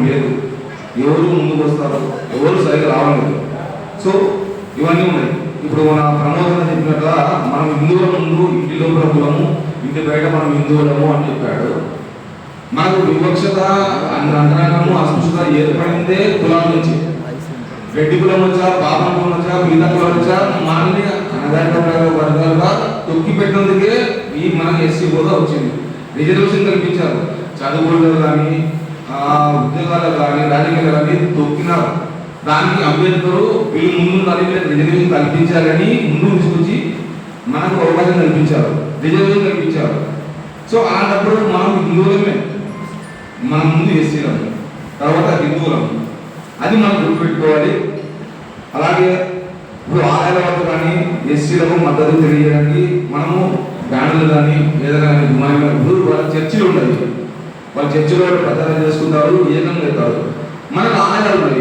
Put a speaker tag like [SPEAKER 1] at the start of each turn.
[SPEAKER 1] లేదు, ఎవరు ముందుకు వస్తారు, ఎవరు సరిగ్గా రావలేదు. సో ఇవన్నీ ఉన్నాయి. ఇప్పుడు మన ప్రమోదం చెప్పినట్లుగా మనం హిందువుల ముందు ఇంటి లోపల కులము, ఇంటి బయట మనం హిందువులము అని చెప్పాడు. మనకు వివక్షత అంతరంగము అస్పృశ్యత ఏర్పడిందే కులాల నుంచి. రెడ్డి కులం వచ్చా, బాబా కులం వచ్చా, మిగతా కులం వచ్చా, మనల్ని అనగారిక వర్గాలుగా తొక్కి పెట్టినందుకే ఈ మనకి ఎస్సీ హోదా వచ్చింది. రిజర్వేషన్ కల్పించారు, చదువుల్లో కానీ ఉద్యోగాలు కానీ రాజకీయాలు కానీ తొక్కినారు. దానికి అంబేద్కర్ వీళ్ళు ముందు రిజర్వేషన్ కల్పించాలని ముందు తీసుకొచ్చి మనకు అవకాశం కల్పించారు, రిజర్వేషన్ కల్పించారు. సో అలాంటప్పుడు మనం హిందువులమే, మనం ముందు ఎస్సీలము, తర్వాత హిందువులము, అది మనం గుర్తుపెట్టుకోవాలి. అలాగే ఇప్పుడు ఆలయాల వద్ద కానీ ఎస్సీలకు మద్దతు తెలియజేయడానికి మనము బ్యానర్లు కానీ ఏదైనా ఇప్పుడు వాళ్ళ చర్చిలు ఉండదు, వాళ్ళ చర్చిలో ప్రచారం చేసుకుంటారు, ఏకంగా అవుతారు. మనకు ఆలయాలు ఉన్నాయి,